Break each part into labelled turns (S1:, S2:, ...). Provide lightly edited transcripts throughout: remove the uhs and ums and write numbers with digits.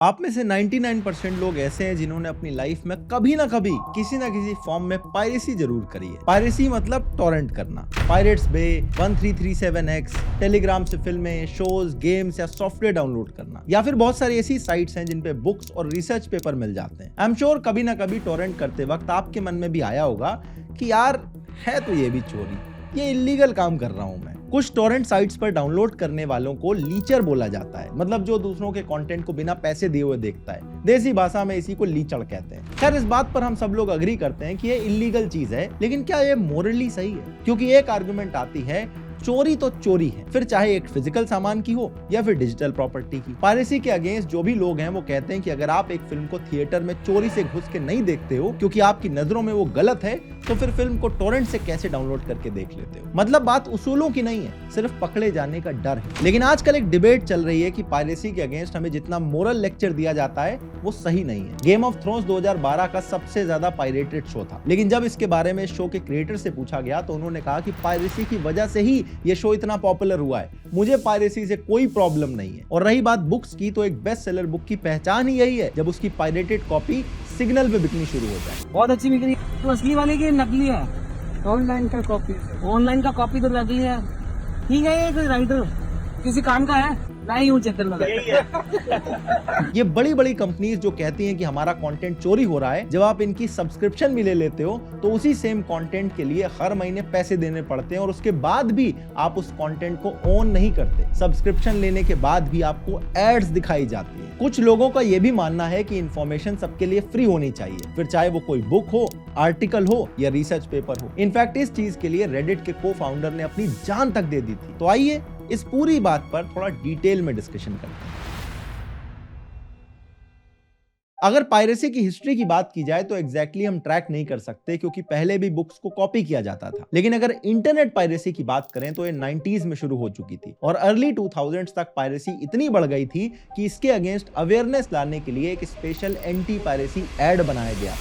S1: आप में से 99% लोग ऐसे हैं जिन्होंने अपनी लाइफ में कभी ना कभी किसी ना किसी फॉर्म में पायरेसी जरूर करी है। पायरेसी मतलब टॉरेंट करना। पायरेट्स बे, 1337X, टेलीग्राम से फिल्में, शोज, गेम्स या सॉफ्टवेयर डाउनलोड करना, या फिर बहुत सारी ऐसी साइट्स हैं जिन पे बुक्स और रिसर्च पेपर मिल जाते हैं। आई एम श्योर कभी ना कभी टॉरेंट करते वक्त आपके मन में भी आया होगा कि यार है तो ये भी चोरी, ये इलीगल काम कर रहा हूं मैं। कुछ टॉरेंट साइट्स पर डाउनलोड करने वालों को लीचर बोला जाता है, मतलब जो दूसरों के कंटेंट को बिना पैसे दिए हुए देखता है। देसी भाषा में इसी को लीचड़ कहते हैं। खैर, इस बात पर हम सब लोग अग्री करते हैं कि ये इलीगल चीज है, लेकिन क्या ये मोरली सही है? क्योंकि एक आर्गुमेंट आती है चोरी तो चोरी है, फिर चाहे एक फिजिकल सामान की हो या फिर डिजिटल प्रॉपर्टी की। पायरेसी के अगेंस्ट जो भी लोग हैं वो कहते हैं कि अगर आप एक फिल्म को थिएटर में चोरी से घुस के नहीं देखते हो क्योंकि आपकी नजरों में वो गलत है, तो फिर फिल्म को टोरेंट से कैसे डाउनलोड करके देख लेते हो? मतलब बात उसूलों की नहीं है, सिर्फ पकड़े जाने का डर है। लेकिन आजकल एक डिबेट चल रही है कि पायरेसी के अगेंस्ट हमें जितना मोरल लेक्चर दिया जाता है वो सही नहीं है। गेम ऑफ थ्रोन्स 2012 का सबसे ज्यादा पायरेटेड शो था, लेकिन जब इसके बारे में शो के क्रिएटर से पूछा गया तो उन्होंने कहा कि पायरेसी की वजह से ही ये शो इतना पॉपुलर हुआ है। मुझे पायरेसी से कोई प्रॉब्लम नहीं है। और रही बात बुक्स की, तो एक बेस्ट सेलर बुक की पहचान ही यही है जब उसकी पायरेटेड कॉपी सिग्नल पे बिकनी शुरू हो जाए।
S2: बहुत अच्छी बिक रही है। तो असली वाले की नकली है,
S3: ऑनलाइन का कॉपी।
S2: ऑनलाइन का कॉपी तो नकली है। ठीक है, ये कोई राइटर किसी काम का है, नहीं यूं चक्कर लगा।
S1: ये बड़ी बड़ी कंपनीज जो कहती हैं कि हमारा कंटेंट चोरी हो रहा है, जब आप इनकी सब्सक्रिप्शन भी ले लेते हो तो उसी सेम कंटेंट के लिए हर महीने पैसे देने पड़ते हैं और उसके बाद भी आप उस कंटेंट को ओन नहीं करते। सब्सक्रिप्शन लेने के बाद भी आपको एड्स दिखाई जाती है। कुछ लोगों का यह भी मानना है कि इंफॉर्मेशन सबके लिए फ्री होनी चाहिए, फिर चाहे वो कोई बुक हो, आर्टिकल हो या रिसर्च पेपर हो। इनफैक्ट इस चीज के लिए रेडिट के को फाउंडर ने अपनी जान तक दे दी थी। तो आइए इस पूरी बात पर थोड़ा डिटेल में डिस्कशन करते हैं। अगर पायरेसी की हिस्ट्री की बात की जाए तो एग्जैक्टली हम ट्रैक नहीं कर सकते, क्योंकि पहले भी बुक्स को कॉपी किया जाता था। लेकिन अगर इंटरनेट पायरेसी की बात करें तो ये 90s में शुरू हो चुकी थी और अर्ली 2000s तक पायरेसी इतनी बढ़ गई थी कि इसके अगेंस्ट अवेयरनेस लाने के लिए एक स्पेशल एंटी पायरेसी एड बनाया गया।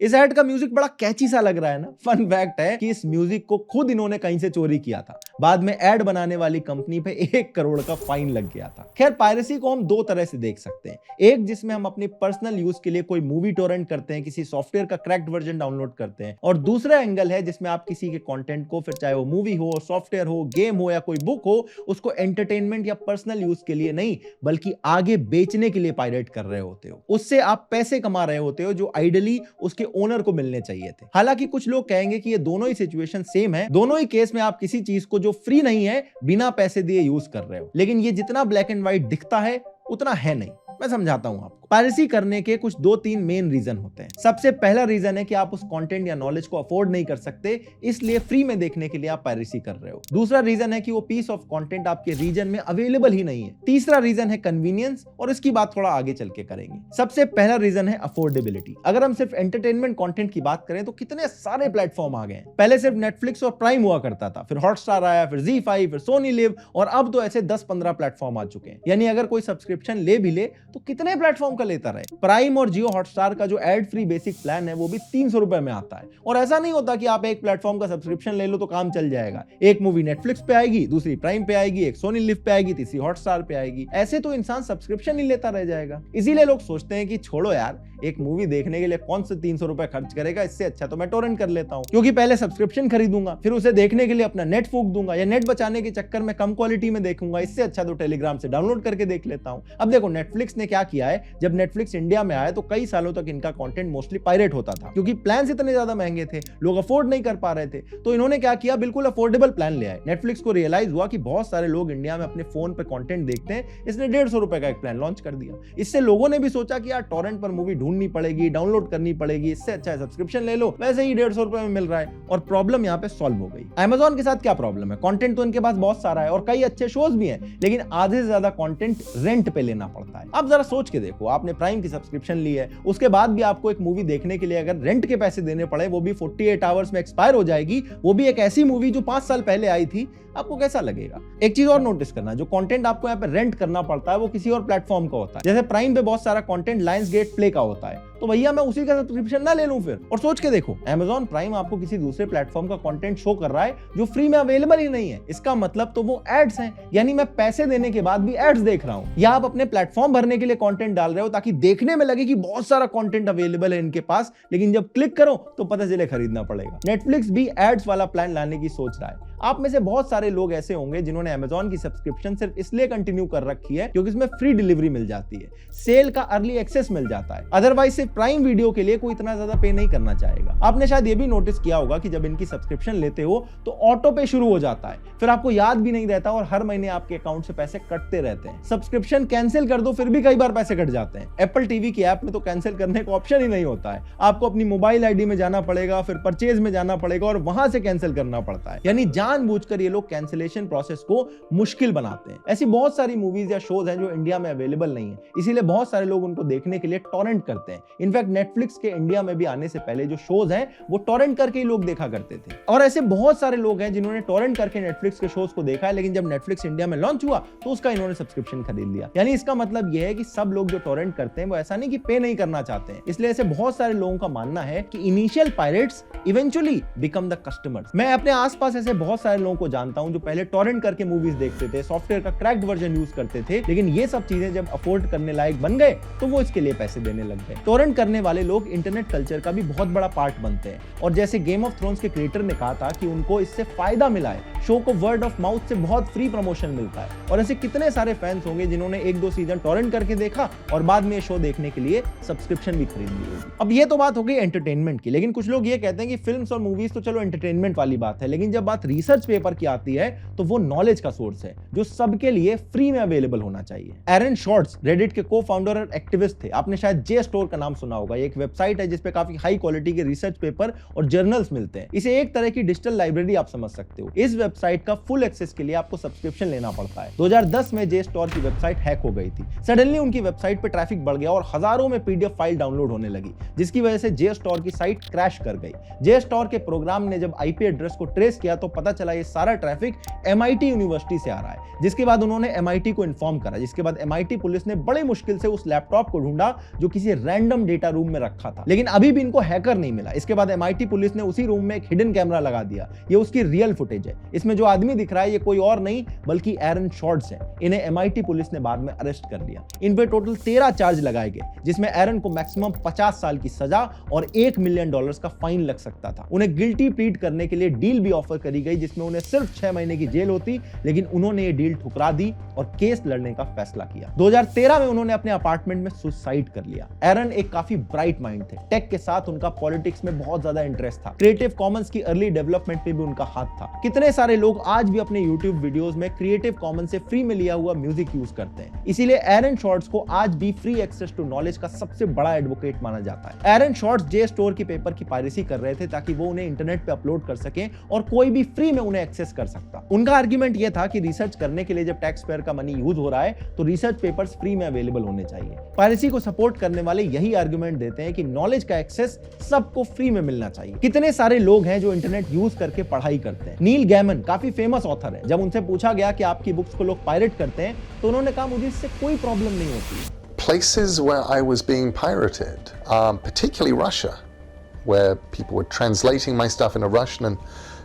S1: इस ऐड का म्यूजिक बड़ा कैची सा लग रहा है ना। फन फैक्ट है कि इस म्यूजिक को खुद इन्होंने कहीं से चोरी किया था। बाद में ऐड बनाने वाली कंपनी पे 1 करोड़ का फाइन लग गया था। खैर, पायरेसी को हम दो तरह से देख सकते हैं। एक जिसमें हम अपनी पर्सनल यूज के लिए कोई मूवी टोरेंट करते हैं, किसी सॉफ्टवेयर का क्रैक्ड वर्जन डाउनलोड करते हैं, और दूसरा एंगल है जिसमें आप किसी के कंटेंट को, फिर चाहे वो मूवी हो, सॉफ्टवेयर हो, गेम हो या कोई बुक हो, उसको एंटरटेनमेंट या पर्सनल यूज के लिए नहीं बल्कि आगे बेचने के लिए पायरेट कर रहे होते हो। उससे आप पैसे कमा रहे होते हो जो आइडियली उसके ओनर को मिलने चाहिए थे। हालांकि कुछ लोग कहेंगे कि ये दोनों ही सिचुएशन सेम है। दोनों ही केस में आप किसी चीज को जो फ्री नहीं है बिना पैसे दिए यूज कर रहे हो। लेकिन ये जितना ब्लैक एंड व्हाइट दिखता है उतना है नहीं। मैं समझाता हूं आपको। पायरेसी करने के कुछ 2-3 मेन रीजन होते हैं। सबसे पहला रीजन है कि आप उस कंटेंट या नॉलेज को अफोर्ड नहीं कर सकते, इसलिए फ्री में देखने के लिए आप पायरेसी कर रहे हो। दूसरा रीजन है कि वो पीस ऑफ कंटेंट आपके रीजन में अवेलेबल ही नहीं है। तीसरा रीजन है कन्वीनियंस, और इसकी बात थोड़ा आगे चल के करेंगे। सबसे पहला रीजन है अफोर्डेबिलिटी। अगर हम सिर्फ एंटरटेनमेंट कंटेंट की बात करें तो कितने सारे प्लेटफॉर्म आ गए। पहले सिर्फ नेटफ्लिक्स और प्राइम हुआ करता था, फिर हॉटस्टार आया, फिर ZEE5, फिर सोनी लिव, और अब तो ऐसे 10-15 प्लेटफॉर्म आ चुके हैं। यानी अगर कोई सब्सक्रिप्शन ले भी ले तो कितने प्लेटफॉर्म का लेता रहे। प्राइम और जियो हॉटस्टार का जो एड फ्री बेसिक प्लान है वो भी 300 रुपए में आता है। और ऐसा नहीं होता कि आप एक प्लेटफॉर्म का सब्सक्रिप्शन ले लो तो काम चल जाएगा। एक मूवी नेटफ्लिक्स पे आएगी, दूसरी प्राइम पे आएगी, एक सोनी लिव पे आएगी, तीसरी हॉटस्टार पे आएगी। ऐसे तो इंसान सब्सक्रिप्शन ही लेता रह जाएगा। इसीलिए लोग सोचते हैं कि छोड़ो यार, एक मूवी देखने के लिए कौन से 300 रुपए खर्च करेगा, इससे अच्छा तो मैं टोरेंट कर लेता हूं, क्योंकि पहले सब्सक्रिप्शन खरीदूंगा, फिर उसे देखने के लिए अपना नेट फूंक दूंगा, या नेट बचाने के चक्कर में कम क्वालिटी में देखूंगा, इससे अच्छा तो टेलीग्राम से डाउनलोड करके देख लेता हूं। अब देखो, नेटफ्लिक्स ने क्या किया है, जब नेटफ्लिक्स इंडिया में आया तो कई सालों तक इनका कंटेंट मोस्टली पायरेट होता था, क्योंकि प्लान्स इतने ज्यादा महंगे थे, लोग अफोर्ड नहीं कर पा रहे थे। तो इन्होंने क्या किया, बिल्कुल अफोर्डेबल प्लान ले आए। नेटफ्लिक्स को रियलाइज हुआ कि बहुत सारे लोग इंडिया में अपने फोन पे कंटेंट देखते हैं, इसने 150 रुपए का एक प्लान लॉन्च कर दिया। इससे लोगों ने भी सोचा कि यार टोरेंट पर मूवी ढूंढनी पड़ेगी, डाउनलोड करनी पड़ेगी, इससे अच्छा है सब्सक्रिप्शन ले लो, वैसे ही 150 रुपए में मिल रहा है, और प्रॉब्लम यहाँ पे सॉल्व हो गई। Amazon के साथ क्या प्रॉब्लम है, कंटेंट तो इनके पास बहुत सारा है और कई अच्छे शोज भी हैं, लेकिन आधे से ज्यादा कंटेंट रेंट पे लेना पड़ता है। अब अब जरा सोच के देखो, आपने प्राइम की सब्सक्रिप्शन ली है, उसके बाद भी आपको एक मूवी देखने के लिए अगर रेंट के पैसे देने पड़े, वो भी 48 आवर्स में एक्सपायर हो जाएगी, वो भी एक ऐसी मूवी जो 5 साल पहले आई थी, आपको कैसा लगेगा? एक चीज और नोटिस करना, जो कंटेंट आपको यहाँ पे रेंट करना पड़ता है वो किसी और प्लेटफॉर्म का होता है। जैसे प्राइम पे बहुत सारा कंटेंट लायंसगेट प्ले का होता है, तो भैया मैं उसी का सब्सक्रिप्शन ना ले लूं फिर। और सोच के देखो, Amazon प्राइम आपको किसी दूसरे प्लेटफॉर्म का कंटेंट शो कर रहा है जो फ्री में अवेलेबल ही नहीं है। इसका मतलब तो वो एड्स हैं, यानी मैं पैसे देने के बाद भी एड्स देख रहा हूं। या आप अपने प्लेटफॉर्म भरने के लिए कंटेंट डाल रहे हो ताकि देखने में लगे कि बहुत सारा कंटेंट अवेलेबल है इनके पास, लेकिन जब क्लिक करो तो पता चले खरीदना पड़ेगा। नेटफ्लिक्स भी एड्स वाला प्लान लाने की सोच रहा है। आप में से बहुत सारे लोग ऐसे होंगे जिन्होंने Amazon की सब्सक्रिप्शन सिर्फ इसलिए कंटिन्यू कर रखी है क्योंकि इसमें फ्री डिलीवरी मिल जाती है, सेल का अर्ली एक्सेस मिल जाता है। अदरवाइज सिर्फ प्राइम वीडियो के लिए कोई इतना ज्यादा पे नहीं करना चाहेगा। आपने शायद ये भी नोटिस किया होगा कि जब इनकी सब्सक्रिप्शन लेते हो तो ऑटो पे शुरू हो जाता है, फिर आपको याद भी नहीं रहता और हर महीने आपके अकाउंट से पैसे कटते रहते हैं। सब्सक्रिप्शन कैंसिल कर दो फिर भी कई बार पैसे कट जाते हैं। एप्पल टीवी की ऐप में तो कैंसिल करने का ऑप्शन ही नहीं होता है, आपको अपनी मोबाइल आईडी में जाना पड़ेगा, फिर परचेज में जाना पड़ेगा और वहां से कैंसिल करना पड़ता है। यानी जानबूझकर ये लोग कैंसिलेशन प्रोसेस को मुश्किल बनाते हैं। ऐसी बहुत सारी मूवीज या शोज हैं जो इंडिया में अवेलेबल नहीं है, इसीलिए बहुत सारे लोग उनको देखने के लिए टॉरेंट करते हैं। इनफैक्ट नेटफ्लिक्स के इंडिया में भी आने से पहले जो शोज हैं वो टॉरेंट करके ही लोग देखा करते थे। और ऐसे बहुत सारे लोग हैं जिन्होंने टॉरेंट करके नेटफ्लिक्स के शोज को देखा है, लेकिन जब नेटफ्लिक्स इंडिया में लॉन्च हुआ तो उसका इन्होंने सब्सक्रिप्शन खरीद लिया। यानी इसका मतलब यह है कि सब लोग जो टॉरेंट करते हैं वो ऐसा नहीं कि पे नहीं करना चाहते हैं। इसलिए ऐसे बहुत सारे लोगों का मानना है कि initial pirates eventually become the customers. मैं अपने आसपास ऐसे बहुत सारे लोगों को जानता हूं जो पहले टॉरेंट करके मूवीज देखते थे, सॉफ्टवेयर का क्रैक्ड वर्जन यूज करते थे, लेकिन ये सब चीजें जब अफोर्ड करने लायक बन गए तो वो इसके लिए पैसे देने लग गए। टॉरेंट करने वाले लोग इंटरनेट कल्चर का भी बहुत बड़ा पार्ट बनते हैं, और जैसे गेम ऑफ थ्रोन्स के क्रिएटर ने कहा था कि उनको इससे फायदा मिला है, शो को वर्ड ऑफ माउथ से बहुत फ्री प्रमोशन मिलता है। और ऐसे कितने सारे फैंस होंगे जिन्होंने 1-2 सीजन टॉरेंट करके देखा और बाद में शो देखने के लिए सब्सक्रिप्शन भी खरीद ली होगी। अब ये तो बात हो गई एंटरटेनमेंट की, लेकिन कुछ लोग ये कहते हैं कि फिल्म्स और मूवीज तो चलो एंटरटेनमेंट वाली बात है, लेकिन जब बात रिसर्च पेपर की आती है तो वो नॉलेज का सोर्स है जो सबके लिए फ्री में अवेलेबल होना चाहिए। एरन शॉर्ट्स रेडिट के को-फाउंडर और एक्टिविस्ट थे। आपने शायद जे स्टोर का नाम सुना होगा। ये एक वेबसाइट है जिसपे काफी हाई क्वालिटी के रिसर्च पेपर और जर्नल्स मिलते हैं। इसे एक तरह की डिजिटल लाइब्रेरी आप समझ सकते हो। इस वेबसाइट का फुल एक्सेस के लिए आपको सब्सक्रिप्शन लेना पड़ता है। 2010 में जे स्टोर की वेबसाइट हैक हो गई थी। सडनली उनकी वेबसाइट पे ट्रैफिक बढ़ गया और हजारों में पीडीएफ फाइल डाउनलोड होने लगी, जिसकी वजह से जे स्टोर की साइट क्रैश कर गई। जे स्टोर के प्रोग्राम ने जब आईपी एड्रेस को ट्रेस किया तो पता चला ये सारा ट्रैफिक एमआईटी यूनिवर्सिटी से आ रहा है। जिसके बाद उन्होंने एमआईटी को इन्फॉर्म करा, जिसके बाद एमआईटी पुलिस ने बड़े मुश्किल से उस लैपटॉप को ढूंढा जो किसी रैंडम डेटा रूम में रखा था, लेकिन अभी भी इनको हैकर नहीं मिला। इसके बाद एमआईटी पुलिस ने उसी रूम में एक हिडन कैमरा लगा दिया। ये उसकी रियल फुटेज है। इसमें जो आदमी दिख रहा है ये कोई और नहीं बल्कि एरन शॉर्ट्स है। इन्हें एमआईटी पुलिस ने बाद में अरेस्ट कर लिया। इन पे टोटल 13 चार्ज लगाए गए, जिसमें एरन को मैक्सिमम 50 साल की सजा और $1 मिलियन का फाइन लग सकता था। उन्हें गिल्टी प्लीड करने के लिए डील भी ऑफर करी गई जिसमें उन्हें सिर्फ 6 महीने की जेल होती, लेकिन उन्होंने ये डील ठुकरा दी और केस लड़ने का फैसला किया। 2013 में उन्होंने अपने अपार्टमेंट में सुसाइड कर लिया। एरन एक काफी ब्राइट माइंड थे। टेक के साथ उनका पॉलिटिक्स में बहुत ज्यादा इंटरेस्ट था। क्रिएटिव कॉमन्स की अर्ली डेवलपमेंट में भी उनका हाथ था। कितने सारे लोग आज भी अपने यूट्यूब वीडियोस में क्रिएटिव कॉमन्स से फ्री में लिया हुआ म्यूजिक यूज करते हैं। इसीलिए एरन शॉर्ट्स को आज भी फ्री एक्सेस टू नॉलेज का सबसे बड़ा एडवोकेट माना जाता है। एरन शॉर्ट्स जे स्टोर की पेपर की पायरेसी कर रहे थे ताकि वो उन्हें इंटरनेट पे अपलोड कर सके और कोई भी फ्री में उन्हें एक्सेस कर सकता। उनका आर्ग्यूमेंट यह था कि रिसर्च करने के लिए जब टैक्स पेयर का मनी यूज हो रहा है तो रिसर्च पेपर्स फ्री में अवेलेबल होने चाहिए। पायरेसी को सपोर्ट करने वाले यही आर्ग्यूमेंट देते हैं कि नॉलेज का एक्सेस सबको फ्री में मिलना चाहिए। कितने सारे लोग हैं जो इंटरनेट यूज करके पढ़ाई करते हैं। नील गैमन काफी फेमस ऑथर है। जब उनसे पूछा गया कि आपकी बुक्स को लोग पायरेट करते हैं तो उन्होंने कहा मुझे इससे कोई प्रॉब्लम नहीं होती।
S4: Places where I was being pirated, particularly Russia, where people were translating my stuff into Russian and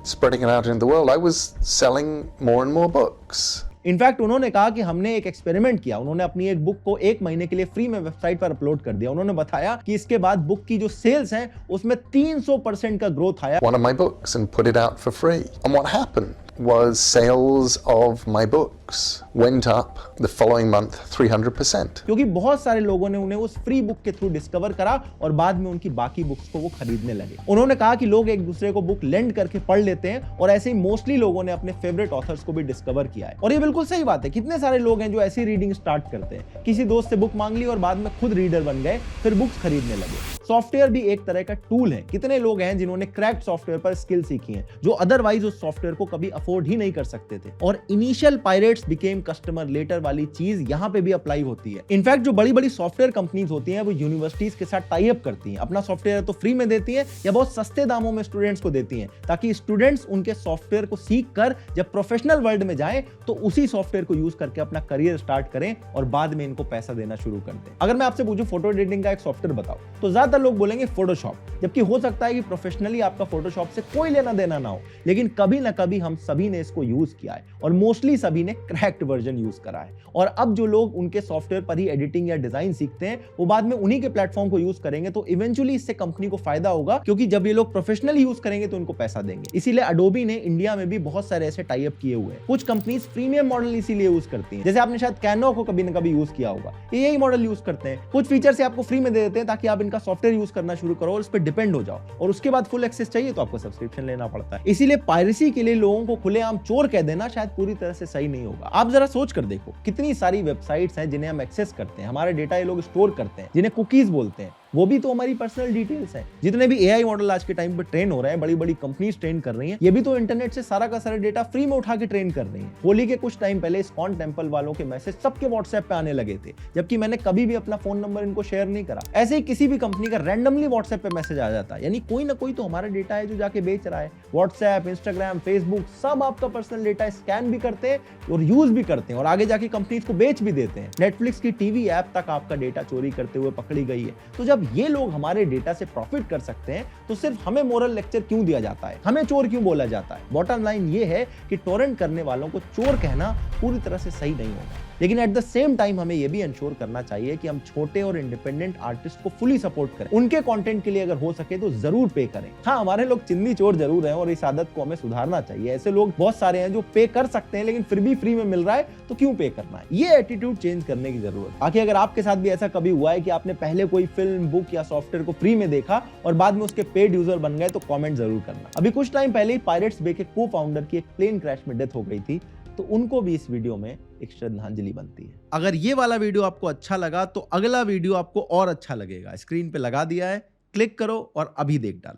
S4: spreading it out into the world, I was selling more and more books.
S1: In fact उन्होंने कहा कि हमने एक experiment किया। उन्होंने अपनी एक book को 1 महीने के लिए फ्री में वेबसाइट पर अपलोड कर दिया। उन्होंने बताया कि इसके बाद बुक की जो सेल्स हैं उसमें 300% का ग्रोथ आया।
S4: One of my books and put it out for free. And what happened was sales of my books went up the following month 300%.
S1: क्योंकि बहुत सारे लोगों ने उन्हें उस फ्री बुक के थ्रू डिस्कवर करा और बाद में उनकी बाकी बुक्स को वो खरीदने लगे। उन्होंने कहा कि लोग एक दूसरे को बुक लेंड करके पढ़ लेते हैं और ऐसे ही मोस्टली लोगों ने अपने फेवरेट ऑथर्स को भी डिस्कवर किया है। और ये बिल्कुल सही बात है। कितने सारे लोग हैं जो ऐसी रीडिंग स्टार्ट करते हैं, किसी दोस्त से बुक मांग ली और बाद में खुद रीडर बन गए, फिर बुक्स खरीदने लगे। सॉफ्टवेयर भी एक तरह का टूल है। कितने लोग हैं जिन्होंने क्रैक्ड सॉफ्टवेयर पर स्किल सीखी है जो अदरवाइज उस सॉफ्टवेयर को कभी अफोर्ड ही नहीं कर सकते थे। और initial pirates first became customer letter वाली चीज यहाँ पे भी अप्लाई होती है। इनफैक्ट जो बड़ी बड़ी सॉफ्टवेयर कंपनीज होती हैं वो यूनिवर्सिटीज के साथ टाई अप करती हैं, अपना सॉफ्टवेयर तो फ्री में देती हैं या बहुत सस्ते दामों में स्टूडेंट्स को देती हैं, ताकि स्टूडेंट्स उनके सॉफ्टवेयर को सीख कर जब प्रोफेशनल वर्ल्ड में जाएं तो उसी सॉफ्टवेयर को यूज करके अपना करियर स्टार्ट करें और बाद में इनको पैसा देना शुरू कर दें। अगर मैं आपसे पूछूं फोटो एडिटिंग का एक सॉफ्टवेयर बताओ तो ज्यादातर लोग बोलेंगे फोटोशॉप, जबकि हो सकता है कि प्रोफेशनली आपका फोटोशॉप से कोई लेना देना ना हो, लेकिन कभी ना कभी हम सभी ने इसको यूज किया है और मोस्टली सभी ने क्रैक्ड वर्जन यूज करा है। और अब जो लोग उनके सॉफ्टवेयर पर ही एडिटिंग या डिजाइन सीखते हैं वो बाद में उन्हीं के प्लेटफॉर्म को यूज करेंगे, तो इवेंचुअली इससे कंपनी को फायदा होगा, क्योंकि जब ये लोग प्रोफेशनली यूज करेंगे तो उनको पैसा देंगे। इसीलिए अडोबी ने इंडिया में भी बहुत सारे ऐसे टाई अप किए हुए हैं। कुछ कंपनीज प्रीमियम मॉडल इसीलिए यूज करती हैं, जैसे आपने शायद कैनो को कभी ना कभी यूज किया होगा, ये यही मॉडल यूज करते हैं। कुछ फीचर से आपको फ्री में दे देते हैं ताकि आप इनका सॉफ्टवेयर यूज करना शुरू करो और उस पर डिपेंड हो जाओ, और उसके बाद फुल एक्सेस चाहिए तो आपको सब्सक्रिप्शन लेना पड़ता है। इसीलिए पायरेसी के लिए लोगों को खुलेआम चोर कह देना शायद पूरी तरह से सही नहीं होगा। आप जरा सोच कर देखो, कितनी सारी वेबसाइट्स हैं जिन्हें हम एक्सेस करते हैं, हमारे डेटा ये लोग स्टोर करते हैं, जिन्हें कुकीज बोलते हैं, वो भी तो हमारी पर्सनल डिटेल्स हैं। जितने भी एआई मॉडल आज के टाइम पे ट्रेन हो रहे हैं, बड़ी बड़ी कंपनीज ट्रेन कर रही हैं, ये भी तो इंटरनेट से सारा का सारा डेटा फ्री में उठा के ट्रेन कर रही हैं। होली के कुछ टाइम पहले इस्कॉन टेंपल वालों के मैसेज सबके व्हाट्सएप पे आने लगे थे, जबकि मैंने कभी भी अपना फोन नंबर इनको शेयर नहीं करा। ऐसे ही किसी भी कंपनी का रैंडमली व्हाट्सएप पे मैसेज आ जाता है, यानी कोई ना कोई तो हमारा डेटा है जो जाके बेच रहा है। व्हाट्सएप, इंस्टाग्राम, फेसबुक सब आपका पर्सनल डेटा स्कैन भी करते हैं और यूज भी करते हैं और आगे जाके कंपनीज को बेच भी देते हैं। नेटफ्लिक्स की टीवी ऐप तक आपका डेटा चोरी करते हुए पकड़ी गई है। तो जब ये लोग हमारे डेटा से प्रॉफिट कर सकते हैं तो सिर्फ हमें मोरल लेक्चर क्यों दिया जाता है, हमें चोर क्यों बोला जाता है? बॉटम लाइन ये है कि टोरेंट करने वालों को चोर कहना पूरी तरह से सही नहीं होगा, लेकिन एट द सेम टाइम हमें यह भी इंश्योर करना चाहिए कि हम छोटे और इंडिपेंडेंट आर्टिस्ट को फुली सपोर्ट करें। उनके कंटेंट के लिए अगर हो सके तो जरूर पे करें। हाँ, हमारे लोग चिंदी चोर जरूर हैं और इस आदत को हमें सुधारना चाहिए। ऐसे लोग बहुत सारे हैं जो पे कर सकते हैं लेकिन फिर भी फ्री में मिल रहा है तो क्यों पे करना है? ये एटीट्यूड चेंज करने की जरूरत है। बाकी अगर आपके साथ भी ऐसा कभी हुआ है कि आपने पहले कोई फिल्म, बुक या सॉफ्टवेयर को फ्री में देखा और बाद में उसके पेड यूजर बन गए तो कमेंट जरूर करना। अभी कुछ टाइम पहले ही पायरेट्स बे के को फाउंडर की एक प्लेन क्रैश में डेथ हो गई थी, तो उनको भी इस वीडियो में एक श्रद्धांजलि बनती है। अगर ये वाला वीडियो आपको अच्छा लगा तो अगला वीडियो आपको और अच्छा लगेगा। स्क्रीन पे लगा दिया है, क्लिक करो और अभी देख डालो।